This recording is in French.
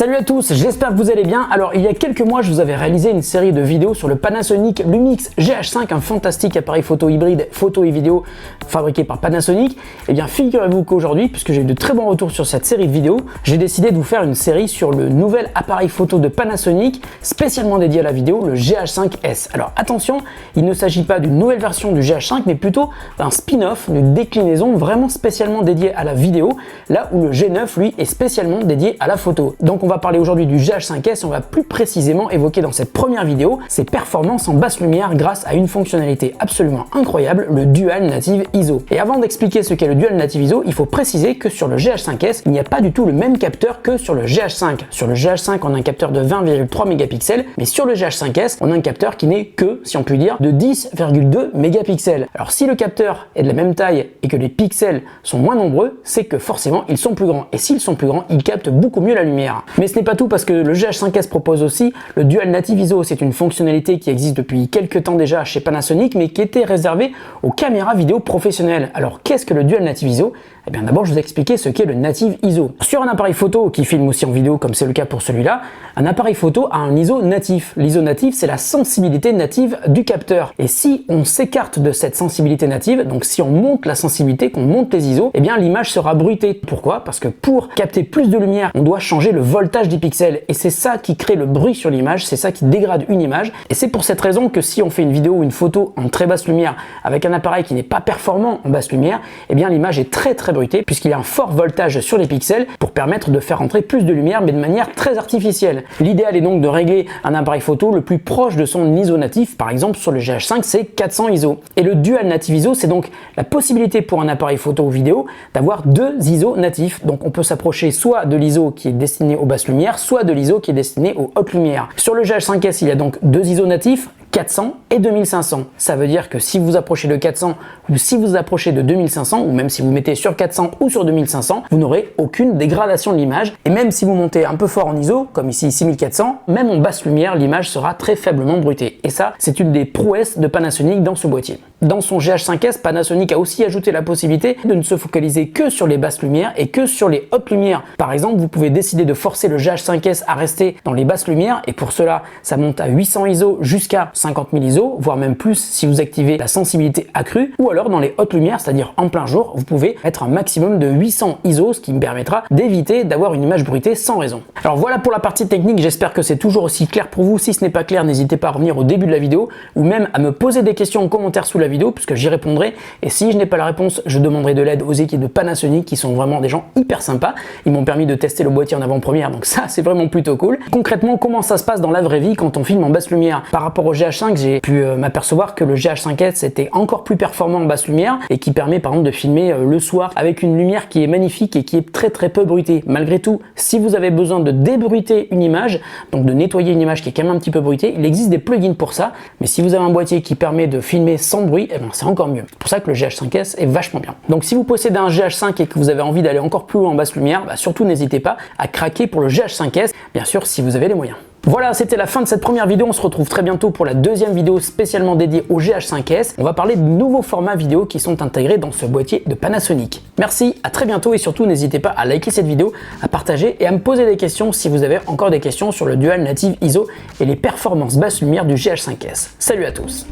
Salut à tous, j'espère que vous allez bien. Alors il y a quelques mois je vous avais réalisé une série de vidéos sur le Panasonic Lumix GH5, un fantastique appareil photo hybride, photo et vidéo fabriqué par Panasonic. Et bien figurez-vous qu'aujourd'hui, puisque j'ai eu de très bons retours sur cette série de vidéos, j'ai décidé de vous faire une série sur le nouvel appareil photo de Panasonic spécialement dédié à la vidéo, le GH5S. Alors attention, il ne s'agit pas d'une nouvelle version du GH5 mais plutôt d'un spin-off, d'une déclinaison vraiment spécialement dédiée à la vidéo, là où le G9 lui est spécialement dédié à la photo. Donc on va parler aujourd'hui du GH5S et on va plus précisément évoquer dans cette première vidéo ses performances en basse lumière grâce à une fonctionnalité absolument incroyable, le Dual Native ISO. Et avant d'expliquer ce qu'est le Dual Native ISO, il faut préciser que sur le GH5S, il n'y a pas du tout le même capteur que sur le GH5. Sur le GH5, on a un capteur de 20,3 mégapixels, mais sur le GH5S, on a un capteur qui n'est que, si on peut dire, de 10,2 mégapixels. Alors si le capteur est de la même taille et que les pixels sont moins nombreux, c'est que forcément ils sont plus grands. Et s'ils sont plus grands, ils captent beaucoup mieux la lumière. Mais ce n'est pas tout parce que le GH5S propose aussi le Dual Native ISO. C'est une fonctionnalité qui existe depuis quelques temps déjà chez Panasonic mais qui était réservée aux caméras vidéo professionnelles. Alors qu'est-ce que le Dual Native ISO ? Eh bien d'abord je vais vous expliquer ce qu'est le Native ISO. Sur un appareil photo qui filme aussi en vidéo comme c'est le cas pour celui-là, un appareil photo a un ISO natif. L'ISO natif c'est la sensibilité native du capteur. Et si on s'écarte de cette sensibilité native, donc si on monte la sensibilité, qu'on monte les ISO, eh bien l'image sera bruitée. Pourquoi ? Parce que pour capter plus de lumière, on doit changer le voltage des pixels. Et c'est ça qui crée le bruit sur l'image, c'est ça qui dégrade une image. Et c'est pour cette raison que si on fait une vidéo ou une photo en très basse lumière avec un appareil qui n'est pas performant en basse lumière, eh bien l'image est très bruitée puisqu'il y a un fort voltage sur les pixels pour permettre de faire entrer plus de lumière mais de manière très artificielle. L'idéal est donc de régler un appareil photo le plus proche de son ISO natif. Par exemple sur le GH5 c'est 400 ISO. Et le Dual Native ISO c'est donc la possibilité pour un appareil photo ou vidéo d'avoir deux ISO natifs. Donc on peut s'approcher soit de l'ISO qui est destiné aux basses lumières, soit de l'ISO qui est destiné aux hautes lumières. Sur le GH5S il y a donc deux ISO natifs, 400 et 2500. Ça veut dire que si vous approchez de 400 ou si vous approchez de 2500 ou même si vous mettez sur 400 ou sur 2500, vous n'aurez aucune dégradation de l'image. Et même si vous montez un peu fort en ISO, comme ici 6400, même en basse lumière, l'image sera très faiblement bruitée. Et ça, c'est une des prouesses de Panasonic dans ce boîtier. Dans son GH5S, Panasonic a aussi ajouté la possibilité de ne se focaliser que sur les basses lumières et que sur les hautes lumières. Par exemple, vous pouvez décider de forcer le GH5S à rester dans les basses lumières et pour cela, ça monte à 800 ISO jusqu'à 50 000 ISO, voire même plus si vous activez la sensibilité accrue, ou alors dans les hautes lumières, c'est-à-dire en plein jour, vous pouvez mettre un maximum de 800 ISO, ce qui me permettra d'éviter d'avoir une image bruitée sans raison. Alors voilà pour la partie technique, j'espère que c'est toujours aussi clair pour vous. Si ce n'est pas clair, n'hésitez pas à revenir au début de la vidéo ou même à me poser des questions en commentaire sous la vidéo puisque j'y répondrai. Et si je n'ai pas la réponse, je demanderai de l'aide aux équipes de Panasonic qui sont vraiment des gens hyper sympas. Ils m'ont permis de tester le boîtier en avant-première, donc ça c'est vraiment plutôt cool. Concrètement, comment ça se passe dans la vraie vie quand on filme en basse lumière? Par rapport au GH5, j'ai pu m'apercevoir que le GH5S était encore plus performant en basse lumière et qui permet par exemple de filmer le soir avec une lumière qui est magnifique et qui est très peu bruitée. Malgré tout, si vous avez besoin de débruiter une image, donc de nettoyer une image qui est quand même un petit peu bruitée, il existe des plugins pour ça, mais si vous avez un boîtier qui permet de filmer sans bruit, eh ben c'est encore mieux. C'est pour ça que le GH5S est vachement bien. Donc si vous possédez un GH5 et que vous avez envie d'aller encore plus loin en basse lumière, surtout n'hésitez pas à craquer pour le GH5S, bien sûr si vous avez les moyens. Voilà, c'était la fin de cette première vidéo. On se retrouve très bientôt pour la deuxième vidéo spécialement dédiée au GH5S. On va parler de nouveaux formats vidéo qui sont intégrés dans ce boîtier de Panasonic. Merci, à très bientôt et surtout n'hésitez pas à liker cette vidéo, à partager et à me poser des questions si vous avez encore des questions sur le Dual Native ISO et les performances basse lumière du GH5S. Salut à tous!